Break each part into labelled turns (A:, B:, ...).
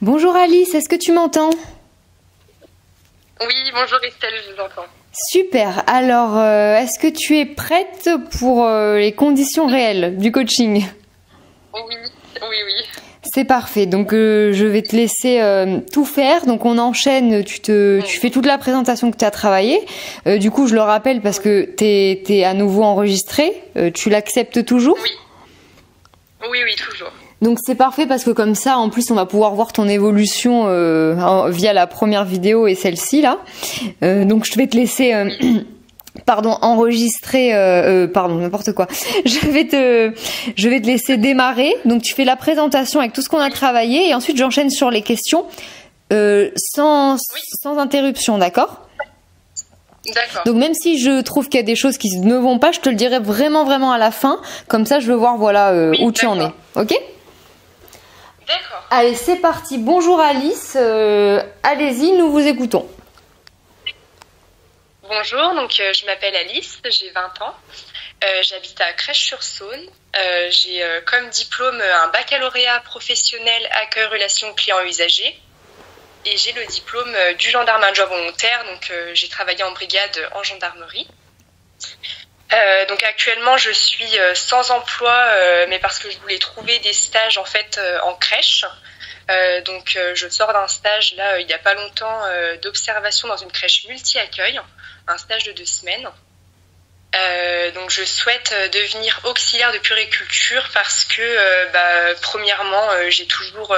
A: Bonjour Alice, est-ce que tu m'entends?
B: Oui, bonjour Estelle, je vous entends.
A: Super, alors est-ce que tu es prête pour les conditions réelles du coaching?
B: Oui, oui, oui.
A: C'est parfait, donc je vais te laisser tout faire, donc on enchaîne, tu fais toute la présentation que tu as travaillée. Du coup je le rappelle parce que t'es à nouveau enregistré, tu l'acceptes toujours?
B: Oui, oui, oui, toujours.
A: Donc c'est parfait parce que comme ça, en plus, on va pouvoir voir ton évolution via la première vidéo et celle-ci là. Donc je vais te laisser, pardon, enregistrer, pardon, n'importe quoi. Je vais te laisser démarrer. Donc tu fais la présentation avec tout ce qu'on a travaillé et ensuite j'enchaîne sur les questions sans interruption, d'accord?
B: D'accord.
A: Donc même si je trouve qu'il y a des choses qui ne vont pas, je te le dirai vraiment à la fin. Comme ça, je veux voir voilà où tu en es. Ok?
B: D'accord.
A: Allez, c'est parti. Bonjour Alice. Allez-y, nous vous écoutons.
B: Bonjour, donc je m'appelle Alice, j'ai 20 ans. J'habite à Crèche-sur-Saône. J'ai comme diplôme un baccalauréat professionnel accueil relations clients usagers. Et j'ai le diplôme du gendarme adjoint volontaire, donc j'ai travaillé en brigade en gendarmerie. Donc actuellement je suis sans emploi, mais parce que je voulais trouver des stages en fait en crèche. Donc je sors d'un stage là il n'y a pas longtemps d'observation dans une crèche multi-accueil, un stage de 2 semaines. Donc je souhaite devenir auxiliaire de puériculture parce que premièrement j'ai toujours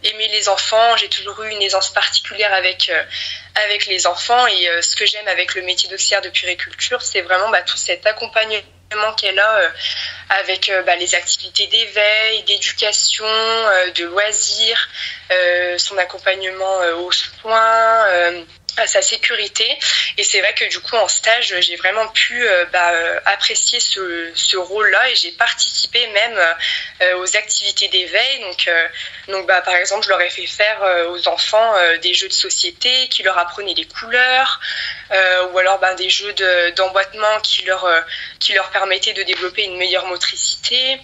B: aimé les enfants, j'ai toujours eu une aisance particulière avec les enfants et ce que j'aime avec le métier d'auxiliaire de puériculture c'est vraiment tout cet accompagnement qu'elle a avec les activités d'éveil, d'éducation, de loisirs, son accompagnement aux soins, à sa sécurité. Et c'est vrai que du coup en stage j'ai vraiment pu apprécier ce rôle-là et j'ai participé même aux activités d'éveil. Donc par exemple je leur ai fait faire aux enfants des jeux de société qui leur apprenaient les couleurs, ou alors des jeux d'emboîtement qui leur permettaient de développer une meilleure motricité.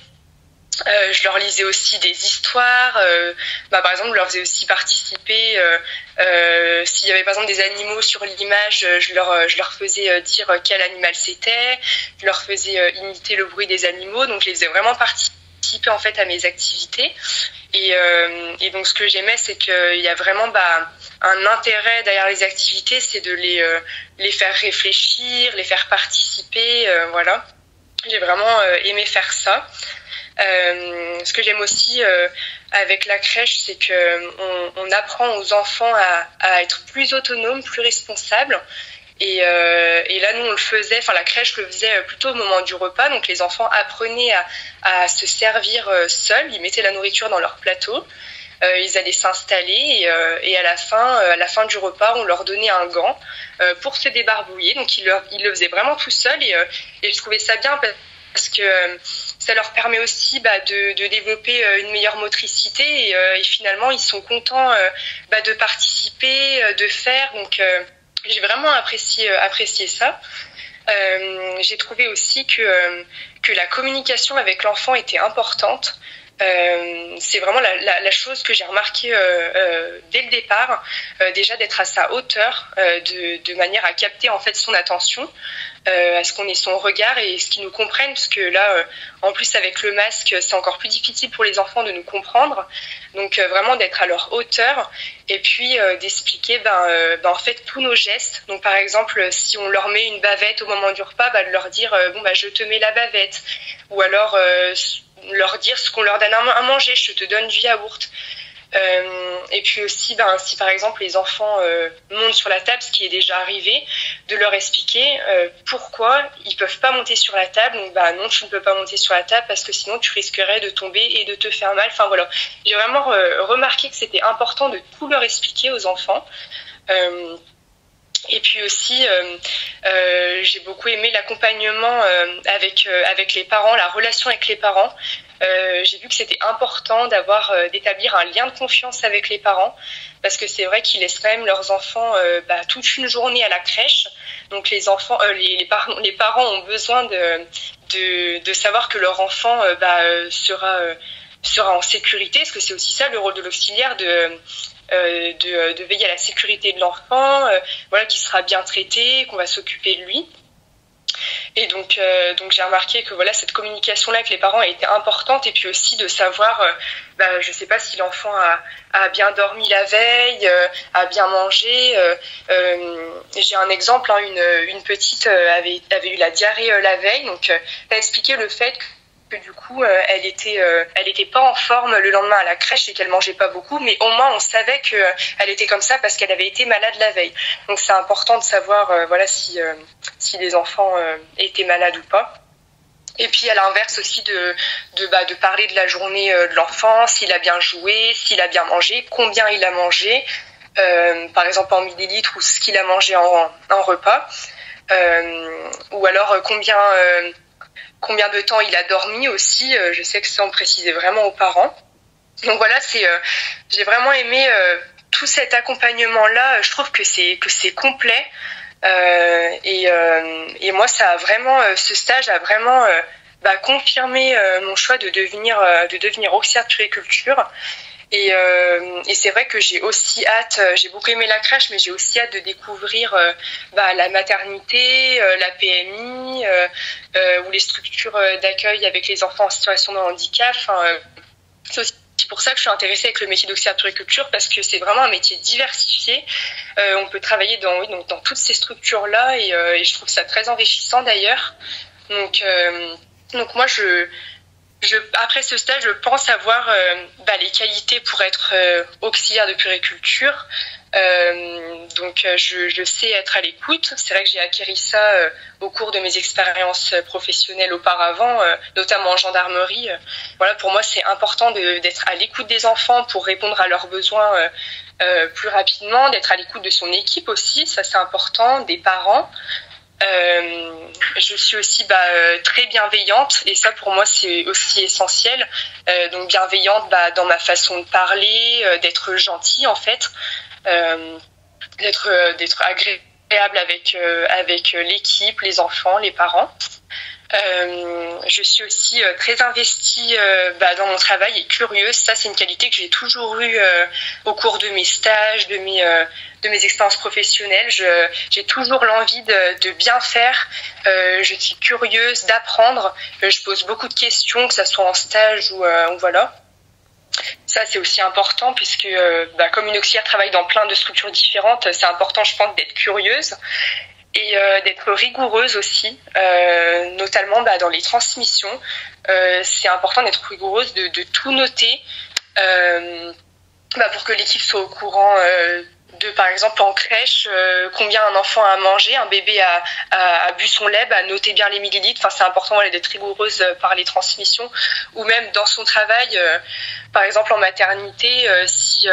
B: Je leur lisais aussi des histoires. Par exemple, je leur faisais aussi participer. S'il y avait par exemple des animaux sur l'image, je leur faisais dire quel animal c'était. Je leur faisais imiter le bruit des animaux. Donc, je les faisais vraiment participer en fait à mes activités. Et donc, ce que j'aimais, c'est qu'il y a vraiment un intérêt derrière les activités, c'est de les faire réfléchir, les faire participer. Voilà. J'ai vraiment aimé faire ça. Ce que j'aime aussi avec la crèche, c'est que on apprend aux enfants à être plus autonomes, plus responsables. Et là, nous, on le faisait, la crèche le faisait plutôt au moment du repas. Donc, les enfants apprenaient à se servir seuls. Ils mettaient la nourriture dans leur plateau. Ils allaient s'installer et à la fin du repas, on leur donnait un gant pour se débarbouiller. Donc, ils le faisaient vraiment tout seuls. Et je trouvais ça bien parce que ça leur permet aussi de développer une meilleure motricité et finalement ils sont contents de participer, de faire. Donc j'ai vraiment apprécié ça. J'ai trouvé aussi que la communication avec l'enfant était importante. C'est vraiment la chose que j'ai remarqué dès le départ, déjà d'être à sa hauteur, de manière à capter en fait son attention, à ce qu'on ait son regard et ce qu'ils nous comprennent, parce que là, en plus avec le masque, c'est encore plus difficile pour les enfants de nous comprendre. Donc vraiment d'être à leur hauteur et puis d'expliquer en fait tous nos gestes. Donc par exemple, si on leur met une bavette au moment du repas, de leur dire je te mets la bavette, ou alors leur dire ce qu'on leur donne à manger, je te donne du yaourt. Et puis aussi, si par exemple les enfants montent sur la table, ce qui est déjà arrivé, de leur expliquer pourquoi ils peuvent pas monter sur la table. Donc non, tu ne peux pas monter sur la table parce que sinon tu risquerais de tomber et de te faire mal. Enfin voilà, j'ai vraiment remarqué que c'était important de tout leur expliquer aux enfants. Et puis aussi, j'ai beaucoup aimé l'accompagnement avec les parents, la relation avec les parents. J'ai vu que c'était important d'établir un lien de confiance avec les parents parce que c'est vrai qu'ils laissent quand même leurs enfants toute une journée à la crèche. Donc les enfants, les parents ont besoin de savoir que leur enfant sera sera en sécurité, parce que c'est aussi ça le rôle de l'auxiliaire, de veiller à la sécurité de l'enfant, voilà, qu'il sera bien traité, qu'on va s'occuper de lui. Et donc j'ai remarqué que voilà, cette communication-là avec les parents a été importante, et puis aussi de savoir, je sais pas si l'enfant a bien dormi la veille, a bien mangé. J'ai un exemple, hein, une petite avait eu la diarrhée la veille, donc elle a expliqué le fait que du coup elle était pas en forme le lendemain à la crèche et qu'elle mangeait pas beaucoup, mais au moins on savait que elle était comme ça parce qu'elle avait été malade la veille. Donc c'est important de savoir voilà, si les enfants étaient malades ou pas. Et puis à l'inverse aussi de parler de la journée de l'enfant, s'il a bien joué, s'il a bien mangé, combien il a mangé, par exemple en millilitres, ou ce qu'il a mangé en repas, ou alors combien de temps il a dormi aussi. Je sais que ça on précisait vraiment aux parents. Donc voilà, j'ai vraiment aimé tout cet accompagnement là. Je trouve que c'est complet. Et moi ça a vraiment, ce stage a vraiment confirmé mon choix de devenir auxiliaire de puériculture. Et c'est vrai que j'ai aussi hâte, j'ai beaucoup aimé la crèche, mais j'ai aussi hâte de découvrir la maternité, la PMI, ou les structures d'accueil avec les enfants en situation de handicap. C'est aussi pour ça que je suis intéressée avec le métier d'auxiliaire de puériculture, parce que c'est vraiment un métier diversifié. On peut travailler dans toutes ces structures-là, et je trouve ça très enrichissant d'ailleurs. Donc moi, après ce stage, je pense avoir les qualités pour être auxiliaire de puériculture. Donc je sais être à l'écoute. C'est vrai que j'ai acquis ça au cours de mes expériences professionnelles auparavant, notamment en gendarmerie. Voilà, pour moi c'est important d'être à l'écoute des enfants pour répondre à leurs besoins plus rapidement, d'être à l'écoute de son équipe aussi, ça c'est important, des parents. Je suis aussi très bienveillante, et ça pour moi c'est aussi essentiel. Donc bienveillante dans ma façon de parler, d'être gentille en fait, d'être agréable avec l'équipe, les enfants, les parents. Je suis aussi très investie dans mon travail et curieuse. Ça c'est une qualité que j'ai toujours eue au cours de mes stages, de mes expériences professionnelles. J'ai toujours l'envie de bien faire. Je suis curieuse d'apprendre. Je pose beaucoup de questions, que ça soit en stage ou voilà. Ça c'est aussi important, puisque comme une auxiliaire travaille dans plein de structures différentes, c'est important, je pense, d'être curieuse. Et d'être rigoureuse aussi, notamment dans les transmissions. C'est important d'être rigoureuse, de tout noter, pour que l'équipe soit au courant par exemple en crèche, combien un enfant a mangé, un bébé a bu son lait, noter bien les millilitres. Enfin, c'est important d'être rigoureuse par les transmissions, ou même dans son travail, par exemple en maternité, si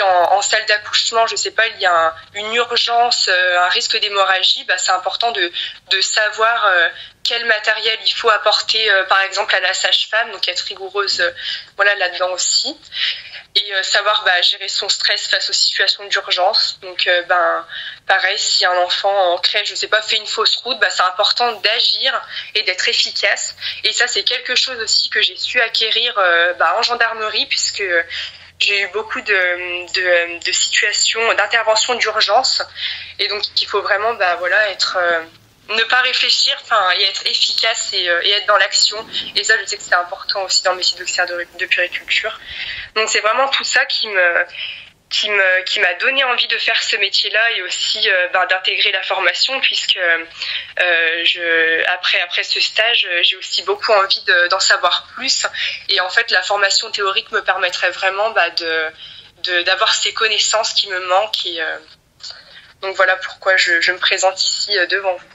B: en salle d'accouchement, je sais pas, il y a une urgence, un risque d'hémorragie, c'est important de savoir quel matériel il faut apporter, par exemple à la sage-femme, donc être rigoureuse là-dedans aussi. Et savoir gérer son stress face aux situations d'urgence. Donc pareil, si un enfant en crèche, je sais pas, fait une fausse route, c'est important d'agir et d'être efficace. Et ça c'est quelque chose aussi que j'ai su acquérir en gendarmerie, puisque j'ai eu beaucoup de situations d'intervention d'urgence, et donc il faut vraiment ne pas réfléchir, et être efficace et être dans l'action. Et ça, je sais que c'est important aussi dans le métier d'auxiliaire de puériculture. Donc c'est vraiment tout ça qui m'a donné envie de faire ce métier-là, et aussi d'intégrer la formation, puisque après ce stage, j'ai aussi beaucoup envie d'en savoir plus. Et en fait, la formation théorique me permettrait vraiment d'avoir ces connaissances qui me manquent. Et donc voilà pourquoi je me présente ici devant vous.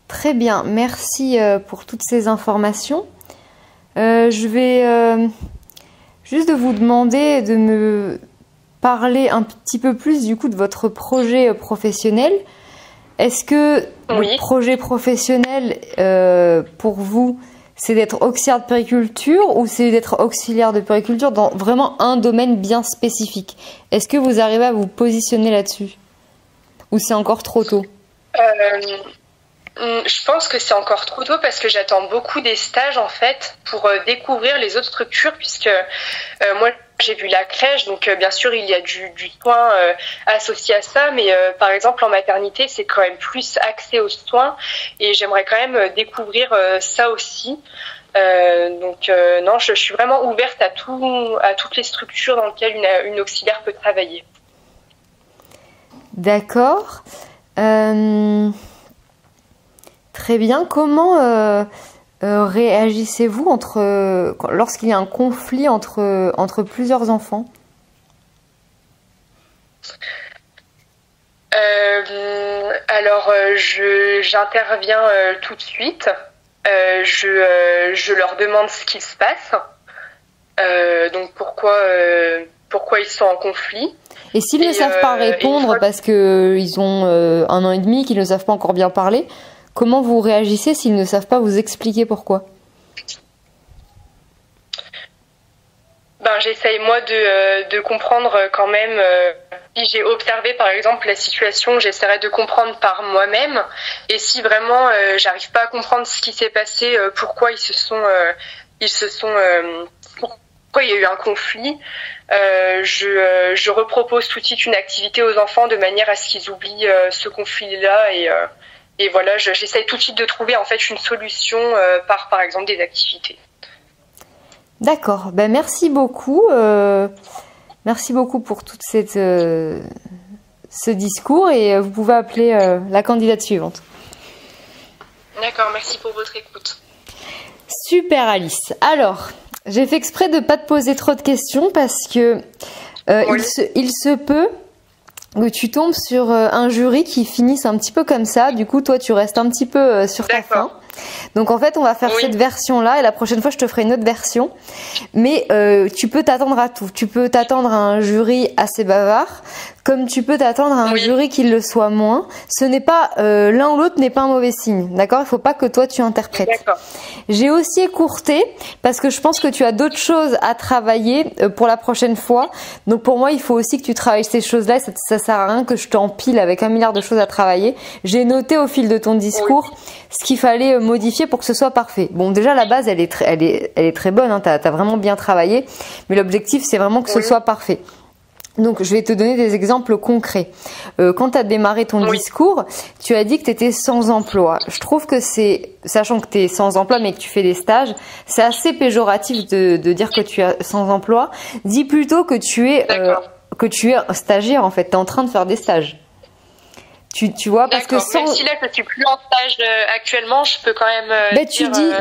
A: Très bien, merci pour toutes ces informations. Je vais juste vous demander de me parler un petit peu plus du coup de votre projet professionnel. Est-ce que le projet professionnel pour vous, c'est d'être auxiliaire de puériculture, ou c'est d'être auxiliaire de puériculture dans vraiment un domaine bien spécifique? Est-ce que vous arrivez à vous positionner là-dessus, ou c'est encore trop tôt?
B: Je pense que c'est encore trop tôt parce que j'attends beaucoup des stages en fait pour découvrir les autres structures puisque moi j'ai vu la crèche donc bien sûr il y a du soin associé à ça mais par exemple en maternité c'est quand même plus axé aux soins et j'aimerais quand même découvrir ça aussi. Non, je suis vraiment ouverte à toutes les structures dans lesquelles une auxiliaire peut travailler.
A: D'accord. Très bien. Comment réagissez-vous lorsqu'il y a un conflit entre plusieurs enfants?
B: Alors, j'interviens tout de suite. Je leur demande ce qui se passe. Donc pourquoi ils sont en conflit.
A: Et s'ils ne savent pas répondre parce qu'ils ont 1 an et demi, qu'ils ne savent pas encore bien parler, comment vous réagissez s'ils ne savent pas vous expliquer pourquoi?
B: J'essaye moi de comprendre quand même. Si j'ai observé par exemple la situation, j'essaierai de comprendre par moi-même. Et si vraiment j'arrive pas à comprendre ce qui s'est passé, pourquoi pourquoi il y a eu un conflit, je repropose tout de suite une activité aux enfants de manière à ce qu'ils oublient ce conflit-là et voilà, j'essaye tout de suite de trouver en fait une solution par exemple des activités.
A: D'accord, merci beaucoup. Merci beaucoup pour toute ce discours et vous pouvez appeler la candidate suivante.
B: D'accord, merci pour votre écoute.
A: Super Alice. Alors, j'ai fait exprès de ne pas te poser trop de questions parce que il se peut que tu tombes sur un jury qui finisse un petit peu comme ça. Du coup, toi, tu restes un petit peu sur ta faim. Donc en fait on va faire cette version là et la prochaine fois je te ferai une autre version mais tu peux t'attendre à tout, tu peux t'attendre à un jury assez bavard comme tu peux t'attendre à un jury qui le soit moins. Ce n'est pas l'un ou l'autre n'est pas un mauvais signe, d'accord? Il faut pas que toi tu interprètes. J'ai aussi écourté parce que je pense que tu as d'autres choses à travailler pour la prochaine fois, donc pour moi il faut aussi que tu travailles ces choses là, ça sert à rien que je t'empile avec 1 milliard de choses à travailler. J'ai noté au fil de ton discours ce qu'il fallait modifier pour que ce soit parfait. Bon, déjà la base elle est très bonne, hein, t'as vraiment bien travaillé, mais l'objectif c'est vraiment que ce soit parfait. Donc je vais te donner des exemples concrets. Quand tu as démarré ton discours, tu as dit que tu étais sans emploi. Je trouve que sachant que tu es sans emploi mais que tu fais des stages, c'est assez péjoratif de dire que tu es sans emploi. Dis plutôt que tu es stagiaire en fait, tu es en train de faire des stages. Tu vois, parce que
B: même si là je suis plus en stage actuellement, je peux quand même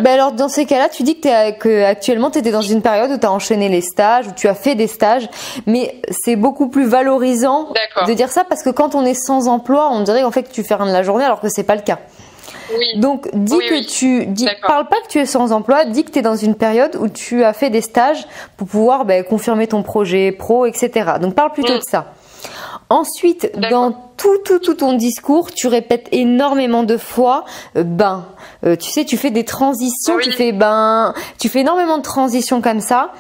A: alors dans ces cas-là, tu dis que actuellement tu étais dans une période où tu as enchaîné les stages, où tu as fait des stages, mais c'est beaucoup plus valorisant de dire ça parce que quand on est sans emploi, on dirait en fait que tu fais rien de la journée alors que c'est pas le cas. Donc parle pas que tu es sans emploi, dis que tu es dans une période où tu as fait des stages pour pouvoir confirmer ton projet pro, etc. Donc parle plutôt de ça. Ensuite, dans tout ton discours, tu répètes énormément de fois tu sais, tu fais des transitions, tu fais énormément de transitions comme ça.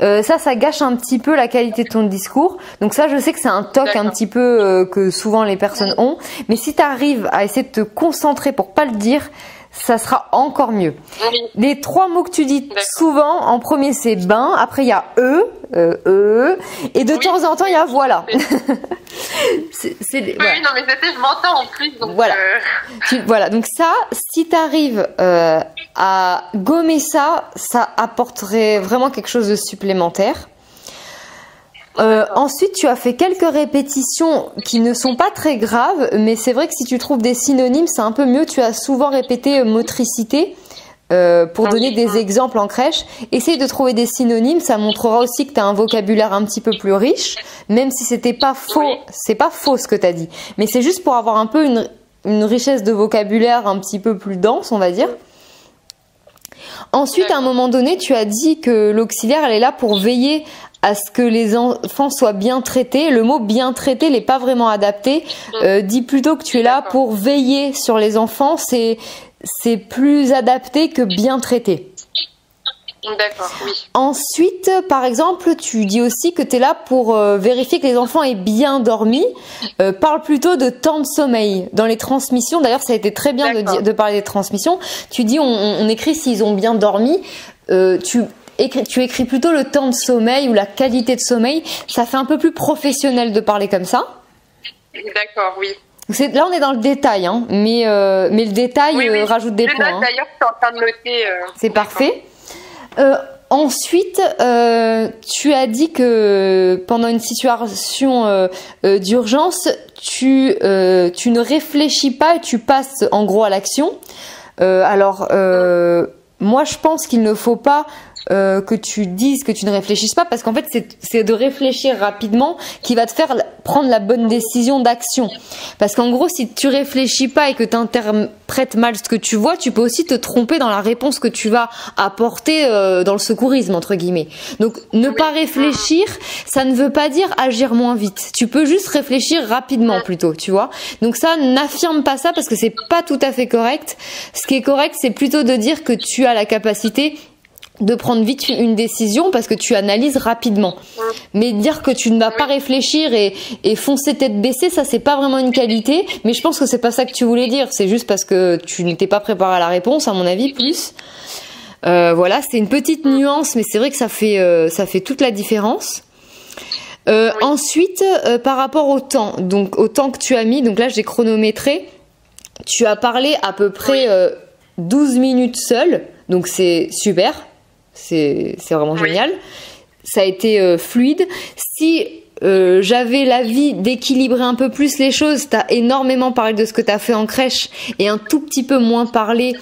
A: Ça gâche un petit peu la qualité de ton discours. Donc ça, je sais que c'est un toc un petit peu que souvent les personnes ont. Mais si tu arrives à essayer de te concentrer pour pas le dire, ça sera encore mieux. Les 3 mots que tu dis souvent, en premier c'est après il y a et de temps en temps il y a voilà.
B: Non mais je m'entends en plus. Donc
A: voilà, donc ça, si tu arrives à gommer ça apporterait vraiment quelque chose de supplémentaire. Ensuite, tu as fait quelques répétitions qui ne sont pas très graves, mais c'est vrai que si tu trouves des synonymes, c'est un peu mieux. Tu as souvent répété motricité pour donner des exemples en crèche. Essaye de trouver des synonymes, ça montrera aussi que tu as un vocabulaire un petit peu plus riche, même si c'était pas faux, c'est pas faux ce que tu as dit, mais c'est juste pour avoir un peu une richesse de vocabulaire un petit peu plus dense, on va dire. Ensuite, à un moment donné, tu as dit que l'auxiliaire, elle est là pour veiller à ce que les enfants soient bien traités. Le mot bien traité n'est pas vraiment adapté. Dis plutôt que tu es là pour veiller sur les enfants. C'est plus adapté que bien traité.
B: D'accord, oui.
A: Ensuite, par exemple, tu dis aussi que tu es là pour vérifier que les enfants aient bien dormi. Parle plutôt de temps de sommeil. Dans les transmissions, d'ailleurs, ça a été très bien de parler des transmissions. Tu dis, on écrit s'ils ont bien dormi. Tu écris plutôt le temps de sommeil ou la qualité de sommeil. Ça fait un peu plus professionnel de parler comme ça.
B: D'accord, oui.
A: Là, on est dans le détail, hein, mais le détail rajoute des points.
B: D'ailleurs, je suis en train de noter.
A: C'est parfait. Ensuite, tu as dit que pendant une situation d'urgence, tu ne réfléchis pas et tu passes en gros à l'action. Alors, moi, je pense qu'il ne faut pas que tu dises que tu ne réfléchisses pas, parce qu'en fait c'est de réfléchir rapidement qui va te faire prendre la bonne décision d'action. Parce qu'en gros, si tu réfléchis pas et que tu interprètes mal ce que tu vois, tu peux aussi te tromper dans la réponse que tu vas apporter dans le secourisme entre guillemets. Donc ne pas réfléchir, ça ne veut pas dire agir moins vite. Tu peux juste réfléchir rapidement plutôt, tu vois. Donc ça, n'affirme pas ça parce que c'est pas tout à fait correct. Ce qui est correct, c'est plutôt de dire que tu as la capacité de prendre vite une décision parce que tu analyses rapidement. Mais dire que tu ne vas pas réfléchir et foncer tête baissée, ça c'est pas vraiment une qualité, mais je pense que c'est pas ça que tu voulais dire, c'est juste parce que tu n'étais pas préparé à la réponse à mon avis plus. Voilà, c'est une petite nuance, mais c'est vrai que ça fait toute la différence. Ensuite, par rapport au temps, donc au temps que tu as mis, donc là j'ai chronométré, tu as parlé à peu près 12 minutes seul, donc c'est super. C'est vraiment génial. Ça a été fluide. Si j'avais l'avis d'équilibrer un peu plus les choses, tu as énormément parlé de ce que tu as fait en crèche et un tout petit peu moins parlé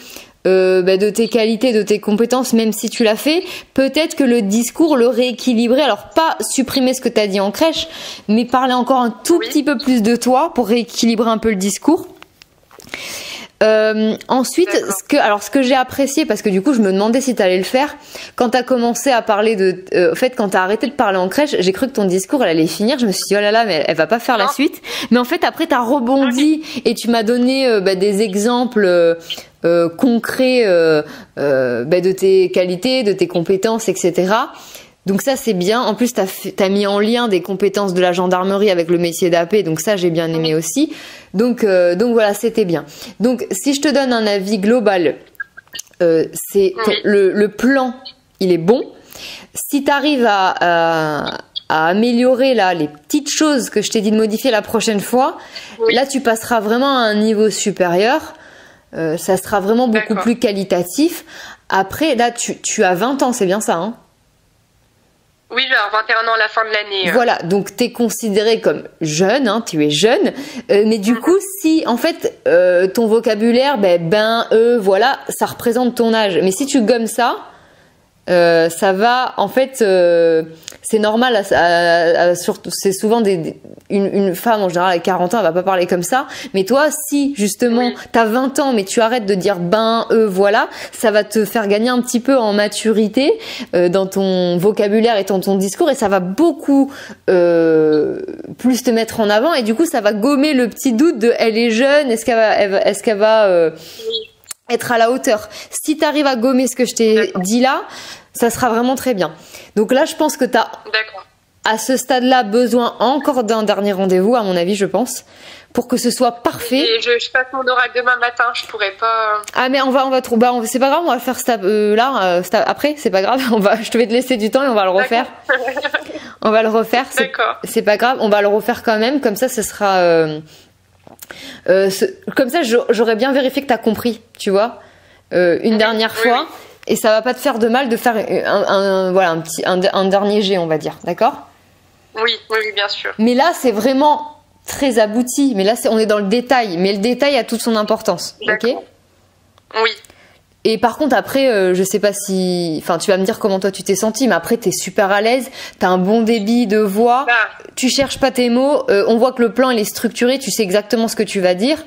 A: de tes qualités, de tes compétences, même si tu l'as fait. Peut-être que le discours le rééquilibrer. Alors pas supprimer ce que tu as dit en crèche, mais parler encore un tout petit peu plus de toi pour rééquilibrer un peu le discours. Ensuite, ce que j'ai apprécié, parce que du coup je me demandais si tu allais le faire, quand tu as commencé à parler en fait quand tu as arrêté de parler en crèche, j'ai cru que ton discours elle allait finir, je me suis dit oh là là, mais elle va pas faire la suite, mais en fait après tu as rebondi et tu m'as donné des exemples concrets de tes qualités, de tes compétences, etc. Donc ça c'est bien. En plus t'as mis en lien des compétences de la gendarmerie avec le métier d'AP, donc ça j'ai bien aimé aussi. Donc voilà, c'était bien. Donc si je te donne un avis global, c'est le plan, il est bon. Si t'arrives à améliorer là les petites choses que je t'ai dit de modifier la prochaine fois, là tu passeras vraiment à un niveau supérieur. Ça sera vraiment beaucoup plus qualitatif. Après là tu as 20 ans, c'est bien ça hein?
B: Oui, j'ai 21 ans à la fin de l'année.
A: Voilà, donc tu es considéré comme jeune, hein, tu es jeune, mais du coup, si en fait ton vocabulaire, voilà, ça représente ton âge. Mais si tu gommes ça, ça va, en fait, c'est normal, surtout, c'est souvent une femme en général à 40 ans, elle va pas parler comme ça, mais toi, si justement t'as 20 ans, mais tu arrêtes de dire voilà, ça va te faire gagner un petit peu en maturité dans ton vocabulaire et dans ton discours, et ça va beaucoup plus te mettre en avant, et du coup, ça va gommer le petit doute de elle est jeune, est-ce qu'elle va être à la hauteur. Si tu arrives à gommer ce que je t'ai dit là, ça sera vraiment très bien. Donc là, je pense que tu as, à ce stade-là, besoin encore d'un dernier rendez-vous, à mon avis, je pense, pour que ce soit parfait.
B: Et je passe mon oral demain matin, je pourrais pas...
A: Ah, mais on va trouver... c'est pas grave, on va faire après, c'est pas grave, je te vais te laisser du temps et on va le refaire. On va le refaire, c'est pas grave, on va le refaire quand même, comme ça, ce sera... comme ça j'aurais bien vérifié que tu as compris, tu vois, une dernière fois, et ça va pas te faire de mal de faire un dernier jet, on va dire, d'accord?
B: Oui, bien sûr.
A: Mais là c'est vraiment très abouti, mais là on est dans le détail, mais le détail a toute son importance. Ok?
B: Oui.
A: Et par contre après, je sais pas si... Enfin, tu vas me dire comment toi tu t'es senti, mais après t'es super à l'aise, t'as un bon débit de voix, tu cherches pas tes mots, on voit que le plan il est structuré, tu sais exactement ce que tu vas dire.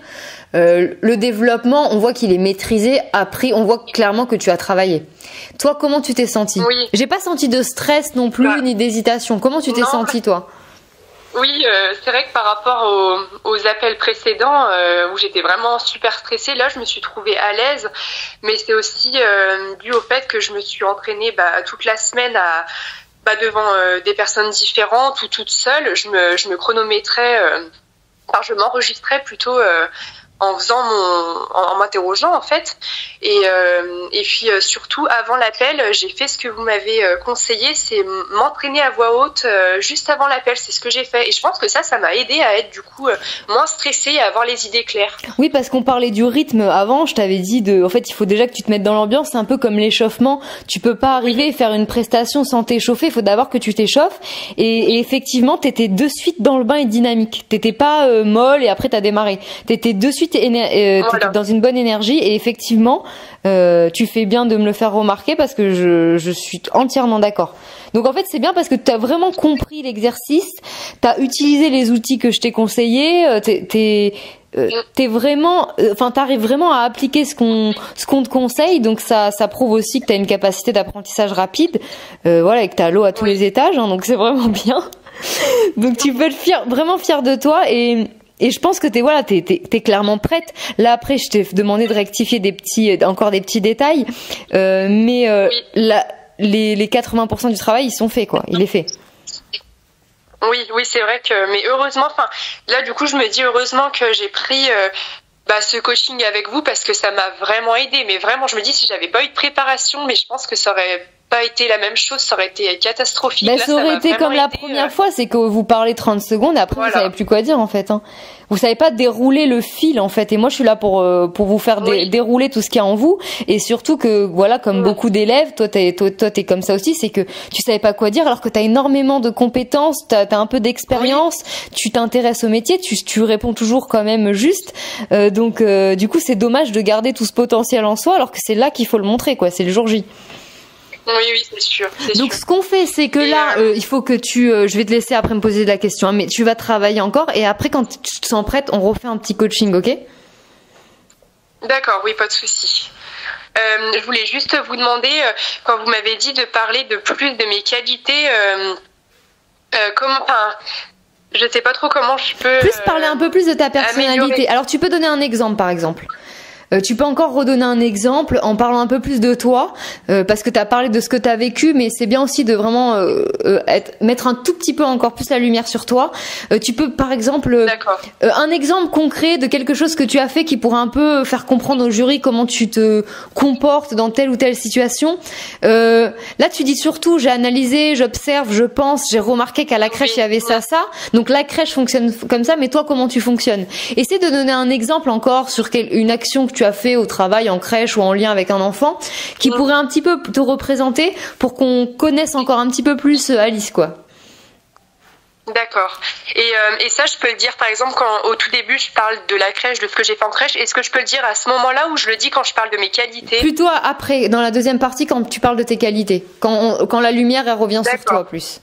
A: Le développement, on voit qu'il est maîtrisé, appris, on voit clairement que tu as travaillé. Toi, comment tu t'es senti? J'ai pas senti de stress non plus, ni d'hésitation. Comment tu t'es senti toi?
B: Oui, c'est vrai que par rapport aux appels précédents où j'étais vraiment super stressée, là je me suis trouvée à l'aise, mais c'est aussi dû au fait que je me suis entraînée toute la semaine devant des personnes différentes ou toute seule. Je me chronométrais, je m'enregistrais plutôt en faisant en m'interrogeant en fait, et puis surtout avant l'appel j'ai fait ce que vous m'avez conseillé, c'est m'entraîner à voix haute juste avant l'appel. C'est ce que j'ai fait et je pense que ça m'a aidé à être du coup moins stressée et à avoir les idées claires.
A: Oui, parce qu'on parlait du rythme avant, je t'avais dit en fait il faut déjà que tu te mettes dans l'ambiance, c'est un peu comme l'échauffement, tu peux pas arriver et faire une prestation sans t'échauffer, il faut d'abord que tu t'échauffes et effectivement t'étais de suite dans le bain et dynamique, t'étais pas molle et après t'as démarré, t'étais de suite t'étais dans une bonne énergie et effectivement tu fais bien de me le faire remarquer parce que je suis entièrement d'accord. Donc en fait c'est bien parce que tu as vraiment compris l'exercice, tu as utilisé les outils que je t'ai conseillés, t'es vraiment, t'arrives vraiment à appliquer ce qu'on te conseille, donc ça prouve aussi que t'as une capacité d'apprentissage rapide, et que t'as l'eau à tous les étages, hein, donc c'est vraiment bien. Donc tu peux être vraiment fier de toi et je pense que t'es clairement prête. Là après, je t'ai demandé de rectifier encore des petits détails, mais les 80% du travail ils sont faits quoi. Il est fait.
B: Oui, c'est vrai mais heureusement, là du coup je me dis heureusement que j'ai pris ce coaching avec vous parce que ça m'a vraiment aidé. Mais vraiment, je me dis si j'avais pas eu de préparation, mais je pense que ça aurait pas été la même chose, ça aurait été catastrophique. Là,
A: ça aurait été comme la première fois, c'est que vous parlez 30 secondes, après vous savez plus quoi dire en fait. Hein. Vous savez pas dérouler le fil en fait. Et moi je suis là pour vous faire dérouler tout ce qu'il y a en vous. Et surtout que comme beaucoup d'élèves, toi t'es comme ça aussi, c'est que tu savais pas quoi dire alors que t'as énormément de compétences, t'as un peu d'expérience, tu t'intéresses au métier, tu réponds toujours quand même juste. Donc du coup c'est dommage de garder tout ce potentiel en soi alors que c'est là qu'il faut le montrer quoi. C'est le jour J.
B: Oui, c'est sûr.
A: Donc ce qu'on fait, c'est que là, il faut que je vais te laisser après me poser la question, hein, mais tu vas travailler encore et après quand tu te sens prête, on refait un petit coaching, ok ?
B: D'accord, oui, pas de souci. Je voulais juste vous demander, quand vous m'avez dit de parler de plus de mes qualités, je sais pas trop comment je peux...
A: parler un peu plus de ta personnalité. Améliorer. Alors tu peux donner un exemple par exemple. Tu peux encore redonner un exemple en parlant un peu plus de toi, parce que tu as parlé de ce que tu as vécu, mais c'est bien aussi de vraiment mettre un tout petit peu encore plus la lumière sur toi. Tu peux par exemple un exemple concret de quelque chose que tu as fait qui pourrait un peu faire comprendre au jury comment tu te comportes dans telle ou telle situation. Là tu dis surtout j'ai analysé, j'observe, je pense, j'ai remarqué qu'à la crèche il y avait ça. Donc la crèche fonctionne comme ça, mais toi comment tu fonctionnes? Essaie de donner un exemple encore sur une action que tu as fait au travail, en crèche ou en lien avec un enfant qui pourrait un petit peu te représenter pour qu'on connaisse encore un petit peu plus Alice quoi.
B: D'accord. Et ça, je peux le dire par exemple quand au tout début je parle de la crèche, de ce que j'ai fait en crèche, est-ce que je peux le dire à ce moment-là ou je le dis quand je parle de mes qualités?
A: Plutôt après, dans la deuxième partie quand tu parles de tes qualités, quand la lumière elle revient sur toi plus.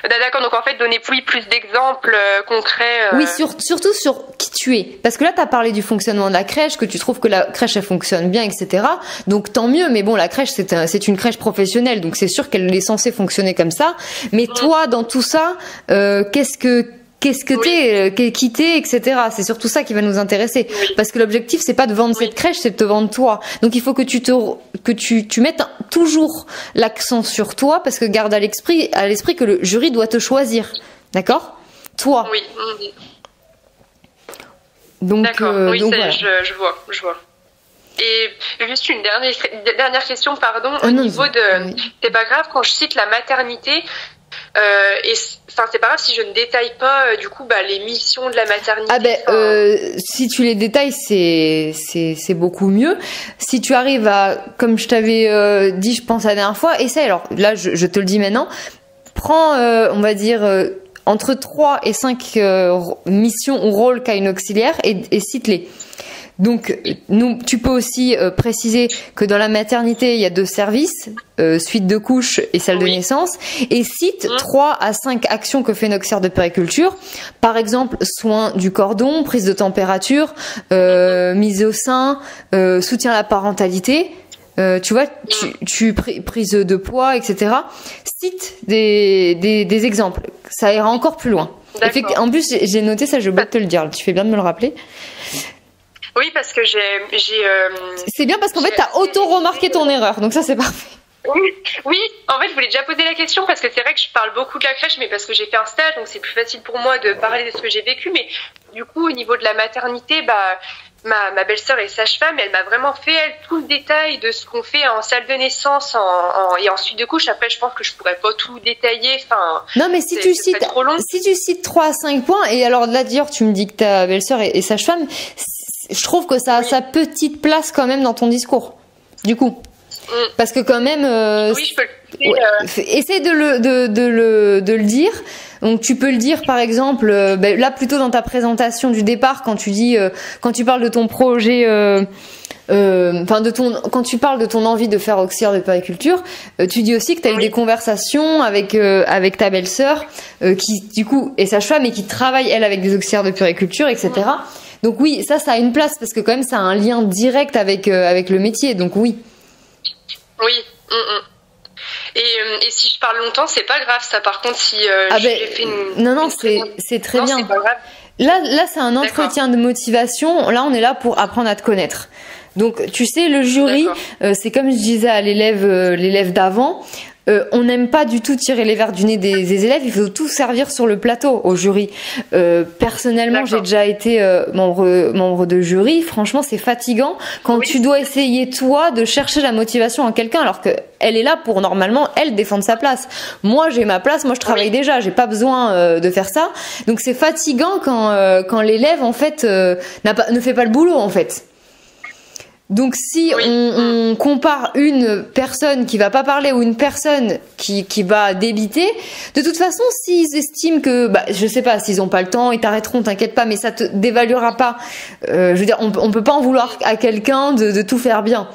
B: D'accord, donc en fait donner plus d'exemples concrets.
A: Oui, surtout sur qui tu es. Parce que là, tu as parlé du fonctionnement de la crèche, que tu trouves que la crèche elle fonctionne bien, etc. Donc tant mieux, mais bon, la crèche c'est une crèche professionnelle, donc c'est sûr qu'elle est censée fonctionner comme ça. Mais toi, dans tout ça, qu'est-ce que t'es, qui t'es, etc. C'est surtout ça qui va nous intéresser. Parce que l'objectif, c'est pas de vendre cette crèche, c'est de te vendre toi. Donc il faut que tu mettes toujours l'accent sur toi, parce que garde à l'esprit que le jury doit te choisir. D'accord? Toi.
B: Oui.
A: Donc,
B: d'accord. Oui,
A: donc voilà.
B: Je vois. Et juste une dernière question, pardon. Au niveau de... C'est pas grave quand je cite la maternité... c'est pas grave si je ne détaille pas du coup les missions de la maternité.
A: Si tu les détailles, c'est beaucoup mieux. Si tu arrives à, comme je t'avais dit, je pense la dernière fois, essaie. Alors là, je te le dis maintenant. Prends, on va dire entre 3 et 5 missions ou rôles qu'a une auxiliaire et cite-les. Donc, tu peux aussi préciser que dans la maternité, il y a 2 services, suite de couches et salle de naissance, et cite 3 à 5 actions que fait une auxiliaire de puériculture. Par exemple, soin du cordon, prise de température, mise au sein, soutien à la parentalité. Tu vois, prise de poids, etc. Cite des exemples. Ça ira encore plus loin. En plus, j'ai noté ça, j'ai oublié de te le dire. Tu fais bien de me le rappeler.
B: Oui, parce que
A: c'est bien parce qu'en fait, t'as auto-remarqué ton erreur. Donc ça, c'est parfait.
B: Oui, en fait, je voulais déjà poser la question parce que c'est vrai que je parle beaucoup de la crèche, mais parce que j'ai fait un stage, donc c'est plus facile pour moi de parler de ce que j'ai vécu. Mais du coup, au niveau de la maternité, ma belle-sœur est sage-femme, elle m'a vraiment fait tout le détail de ce qu'on fait en salle de naissance et en suite de couche. Après, je pense que je pourrais pas tout détailler. Enfin,
A: non, mais si tu cites 3 à 5 points, et alors là, d'ailleurs, tu me dis que ta belle-sœur est sage-femme, je trouve que ça a sa petite place quand même dans ton discours. Du coup. Parce que quand même,
B: oui, je peux
A: essaie de le dire. Donc tu peux le dire par exemple, là plutôt dans ta présentation du départ quand tu dis, quand tu parles de ton projet, quand tu parles de ton envie de faire auxiliaire de puériculture, tu dis aussi que tu as eu des conversations avec ta belle-sœur qui du coup est sage-femme et qui travaille elle avec des auxiliaires de puériculture, etc. Donc oui, ça a une place parce que quand même ça a un lien direct avec le métier. Donc oui.
B: Oui. Et si je parle longtemps, c'est pas grave ça. Par contre, si j'ai fait
A: non, c'est très bien.
B: C'est pas grave.
A: Là, c'est un entretien de motivation. Là, on est là pour apprendre à te connaître. Donc, tu sais, le jury, c'est comme je disais à l'élève d'avant. On n'aime pas du tout tirer les verres du nez des élèves, il faut tout servir sur le plateau au jury. Personnellement, j'ai déjà été membre de jury, franchement c'est fatigant quand tu dois essayer toi de chercher la motivation en quelqu'un alors que elle est là pour normalement elle défendre sa place. Moi j'ai ma place, moi je travaille déjà, j'ai pas besoin de faire ça. Donc c'est fatigant quand l'élève en fait ne fait pas le boulot en fait. Donc si on compare une personne qui va pas parler ou une personne qui va débiter, de toute façon s'ils estiment que je sais pas, s'ils ont pas le temps, ils t'arrêteront, t'inquiète pas, mais ça te dévaluera pas. Je veux dire, on peut pas en vouloir à quelqu'un de tout faire bien.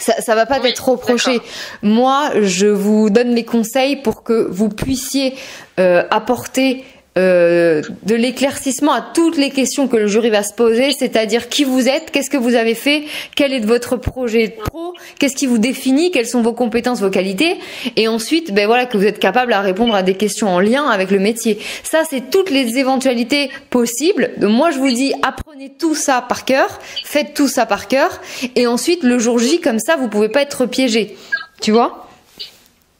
A: Ça va pas t'être reproché. Moi, je vous donne les conseils pour que vous puissiez apporter de l'éclaircissement à toutes les questions que le jury va se poser, c'est-à-dire qui vous êtes, qu'est-ce que vous avez fait, quel est votre projet pro, qu'est-ce qui vous définit, quelles sont vos compétences, vos qualités, et ensuite, voilà, que vous êtes capable à répondre à des questions en lien avec le métier. Ça, c'est toutes les éventualités possibles. Donc, moi, je vous dis, apprenez tout ça par cœur, faites tout ça par cœur, et ensuite, le jour J, comme ça, vous pouvez pas être piégé. Tu vois?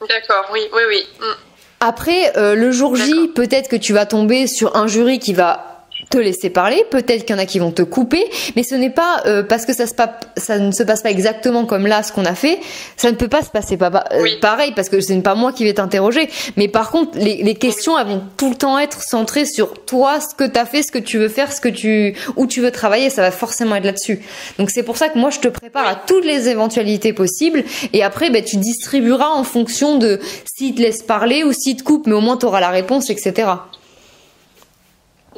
B: D'accord, oui.
A: Après, le jour J, peut-être que tu vas tomber sur un jury qui va te laisser parler, peut-être qu'il y en a qui vont te couper, mais ce n'est pas parce que ça ne se passe pas exactement comme là ce qu'on a fait, ça ne peut pas se passer pareil parce que ce n'est pas moi qui vais t'interroger, mais par contre les questions elles vont tout le temps être centrées sur toi, ce que tu as fait, ce que tu veux faire, où tu veux travailler, ça va forcément être là-dessus. Donc c'est pour ça que moi je te prépare à toutes les éventualités possibles et après tu distribueras en fonction de s'il te laisse parler ou s'il te coupe, mais au moins tu auras la réponse, etc.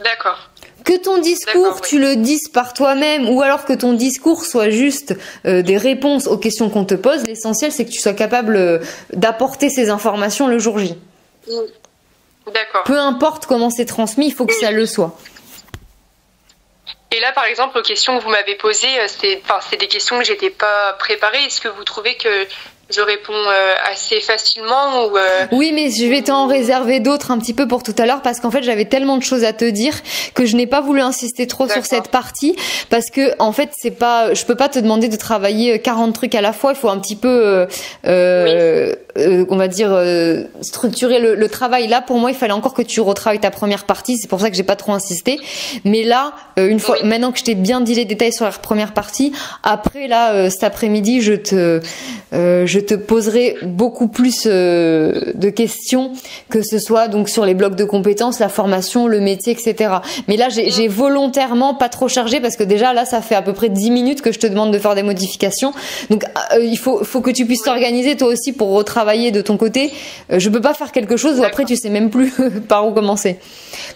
B: D'accord.
A: Que ton discours, tu le dises par toi-même ou alors que ton discours soit juste des réponses aux questions qu'on te pose, l'essentiel c'est que tu sois capable d'apporter ces informations le jour J.
B: D'accord.
A: Peu importe comment c'est transmis, il faut que ça le soit.
B: Et là, par exemple, aux questions que vous m'avez posées, c'est des questions que j'étais pas préparée. Est-ce que vous trouvez que je réponds assez facilement ou
A: Oui, mais je vais t'en réserver d'autres un petit peu pour tout à l'heure parce qu'en fait j'avais tellement de choses à te dire que je n'ai pas voulu insister trop sur cette partie parce que en fait je peux pas te demander de travailler 40 trucs à la fois, il faut un petit peu on va dire structurer le travail. Là pour moi il fallait encore que tu retravailles ta première partie, c'est pour ça que j'ai pas trop insisté, mais là une fois maintenant que je t'ai bien dit les détails sur la première partie, après là cet après-midi je te poserai beaucoup plus de questions, que ce soit donc sur les blocs de compétences, la formation, le métier, etc. Mais là, j'ai volontairement pas trop chargé parce que déjà là, ça fait à peu près 10 minutes que je te demande de faire des modifications. Donc, il faut que tu puisses t'organiser toi aussi pour retravailler de ton côté. Je peux pas faire quelque chose où après tu sais même plus par où commencer.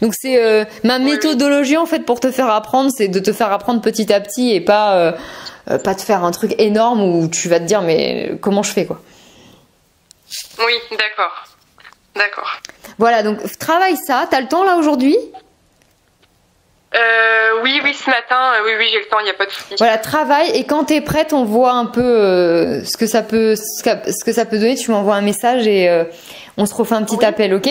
A: Donc c'est ma méthodologie en fait pour te faire apprendre, c'est de te faire apprendre petit à petit et pas te faire un truc énorme où tu vas te dire mais comment je fais quoi.
B: Oui, d'accord.
A: Voilà, donc travaille ça, t'as le temps là aujourd'hui?
B: Oui, ce matin, oui, j'ai le temps, il n'y a pas de souci.
A: Voilà, travaille et quand t'es prête, on voit un peu ce que ça peut donner, tu m'envoies un message et on se refait un petit appel, ok?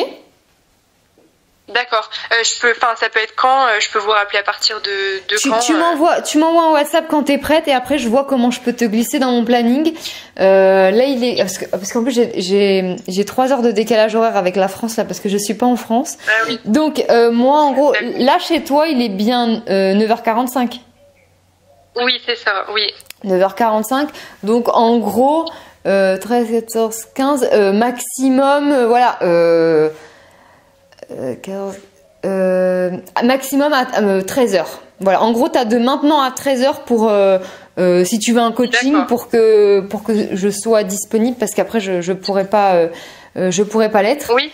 B: D'accord. Ça peut être quand je peux vous rappeler à partir de quand
A: Tu m'envoies un WhatsApp quand t'es prête et après je vois comment je peux te glisser dans mon planning. Là il est parce qu'en plus j'ai 3 heures de décalage horaire avec la France là parce que je suis pas en France.
B: Ah oui.
A: Donc moi en gros là chez toi il est bien 9h45.
B: Oui c'est ça. Oui.
A: 9h45. Donc en gros 13, 14, 15 maximum voilà. 15, maximum à 13h. Voilà, en gros, tu as de maintenant à 13h pour si tu veux un coaching pour que je sois disponible parce qu'après je pourrais pas l'être.
B: Oui.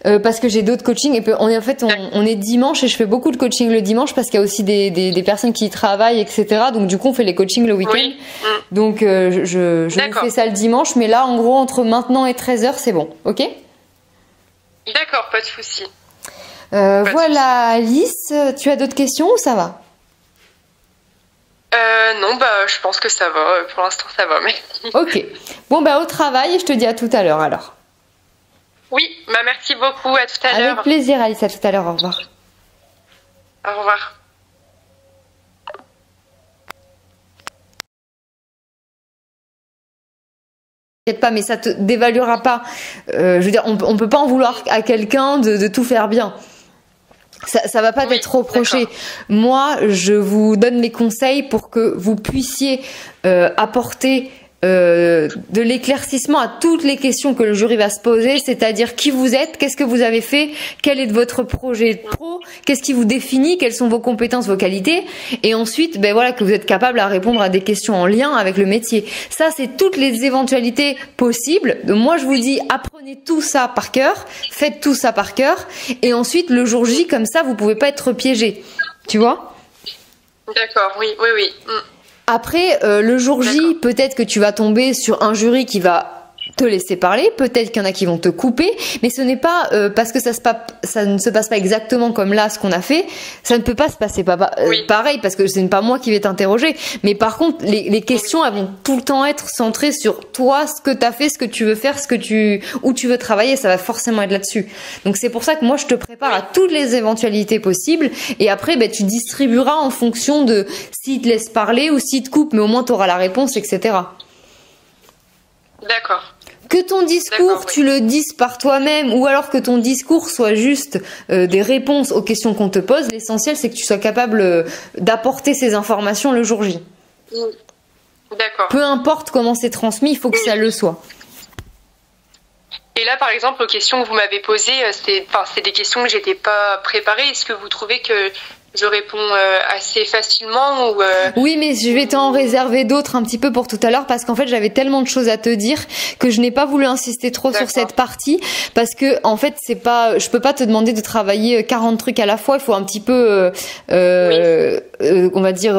A: Parce que j'ai d'autres coachings et on est dimanche et je fais beaucoup de coaching le dimanche parce qu'il y a aussi des personnes qui y travaillent, etc. Donc du coup on fait les coachings le week-end.
B: Oui.
A: Donc je fais ça le dimanche, mais là en gros entre maintenant et 13h c'est bon, ok?
B: D'accord, pas de souci.
A: Voilà, Alice, tu as d'autres questions ou ça va?
B: Non, je pense que ça va. Pour l'instant, ça va. Merci.
A: Ok. Bon, au travail et je te dis à tout à l'heure alors.
B: Oui, merci beaucoup. À tout à l'heure.
A: Avec plaisir, Alice. À tout à l'heure. Au revoir.
B: Au revoir.
A: T'inquiète pas, mais ça te dévaluera pas. Je veux dire, on peut pas en vouloir à quelqu'un de tout faire bien. Ça va pas t'être reproché. Moi, je vous donne les conseils pour que vous puissiez apporter de l'éclaircissement à toutes les questions que le jury va se poser, c'est-à-dire qui vous êtes, qu'est-ce que vous avez fait, quel est votre projet pro, qu'est-ce qui vous définit, quelles sont vos compétences, vos qualités, et ensuite, voilà, que vous êtes capable à répondre à des questions en lien avec le métier. Ça, c'est toutes les éventualités possibles. Donc, moi, je vous dis, apprenez tout ça par cœur, faites tout ça par cœur, et ensuite, le jour J, comme ça, vous pouvez pas être piégé. Tu vois?
B: D'accord, oui.
A: Après, le jour J, peut-être que tu vas tomber sur un jury qui va te laisser parler, peut-être qu'il y en a qui vont te couper, mais ce n'est pas parce que ça ne se passe pas exactement comme là ce qu'on a fait, ça ne peut pas se passer pareil parce que ce n'est pas moi qui vais t'interroger, mais par contre les questions elles vont tout le temps être centrées sur toi, ce que tu as fait, ce que tu veux faire, où tu veux travailler, ça va forcément être là-dessus. Donc c'est pour ça que moi je te prépare à toutes les éventualités possibles et après tu distribueras en fonction de s'il te laisse parler ou s'il te coupe, mais au moins tu auras la réponse, etc.
B: D'accord.
A: Que ton discours, tu le dises par toi-même ou alors que ton discours soit juste des réponses aux questions qu'on te pose, l'essentiel c'est que tu sois capable d'apporter ces informations le jour J.
B: D'accord.
A: Peu importe comment c'est transmis, il faut que ça le soit.
B: Et là, par exemple, aux questions que vous m'avez posées, c'est des questions que j'étais pas préparée. Est-ce que vous trouvez que je réponds assez facilement ou
A: Oui, mais je vais t'en réserver d'autres un petit peu pour tout à l'heure parce qu'en fait j'avais tellement de choses à te dire que je n'ai pas voulu insister trop sur cette partie parce que en fait je peux pas te demander de travailler 40 trucs à la fois. Il faut un petit peu on va dire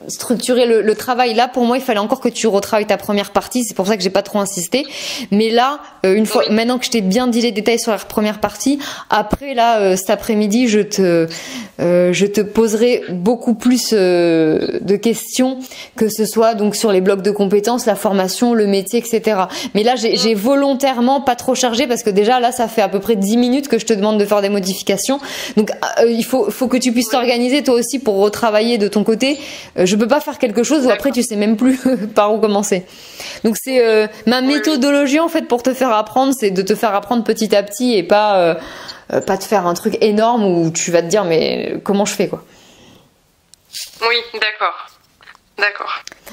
A: structurer le travail. Là pour moi il fallait encore que tu retravailles ta première partie, c'est pour ça que j'ai pas trop insisté. Mais là une fois maintenant que je t'ai bien dit les détails sur la première partie, après là cet après-midi je te poserai beaucoup plus de questions, que ce soit donc sur les blocs de compétences, la formation, le métier, etc. Mais là, j'ai volontairement pas trop chargé parce que déjà là, ça fait à peu près 10 minutes que je te demande de faire des modifications. Donc, il faut que tu puisses t'organiser toi aussi pour retravailler de ton côté. Je peux pas faire quelque chose où après tu sais même plus par où commencer. Donc c'est ma méthodologie en fait pour te faire apprendre, c'est de te faire apprendre petit à petit et pas te faire un truc énorme où tu vas te dire mais comment je fais quoi.
B: Oui, d'accord.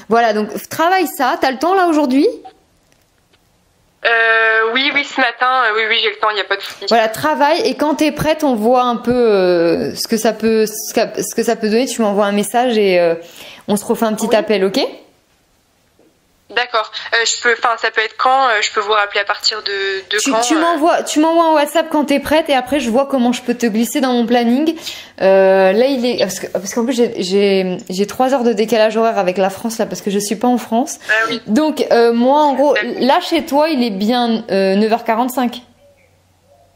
A: Voilà, donc travaille ça, t'as le temps là aujourd'hui?
B: Oui, ce matin, oui, j'ai le temps, il n'y a pas de souci.
A: Voilà, travaille et quand t'es prête, on voit un peu ce que ça peut donner, tu m'envoies un message et on se refait un petit appel, ok?
B: D'accord. Ça peut être quand je peux vous rappeler à partir de quand
A: tu m'envoies un WhatsApp quand t'es prête et après je vois comment je peux te glisser dans mon planning. Là il est parce qu'en plus j'ai 3 heures de décalage horaire avec la France là parce que je suis pas en France.
B: Ah oui.
A: Donc moi en gros là chez toi il est bien 9h45.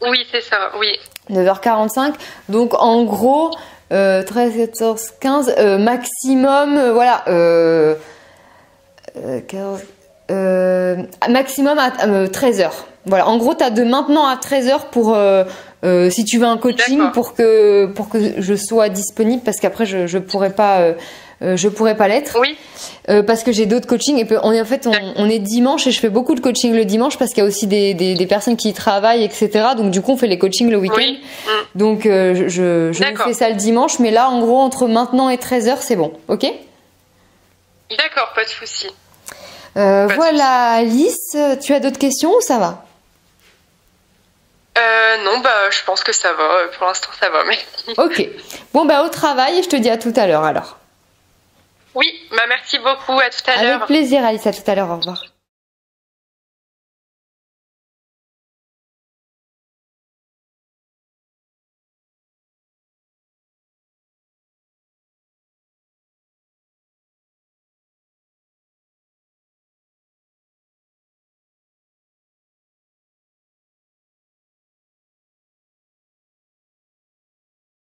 B: Oui c'est ça. Oui.
A: 9h45. Donc en gros 13, 14, 15 maximum voilà. 15, maximum à 13h. Voilà, en gros, tu as de maintenant à 13h pour Si tu veux un coaching pour que je sois disponible, parce qu'après je pourrais pas l'être.
B: Oui.
A: Parce que j'ai d'autres coachings et on est dimanche et je fais beaucoup de coaching le dimanche parce qu'il y a aussi des personnes qui y travaillent, etc. Donc du coup on fait les coachings le week-end.
B: Oui.
A: Donc je fais ça le dimanche, mais là en gros entre maintenant et 13h c'est bon, ok?
B: D'accord, pas de souci.
A: Voilà, Alice, tu as d'autres questions ou ça va?
B: Non, je pense que ça va. Pour l'instant, ça va, merci.
A: Ok. Bon, au travail et je te dis à tout à l'heure alors.
B: Oui, merci beaucoup. À tout à l'heure.
A: Avec plaisir, Alice. À tout à l'heure. Au revoir.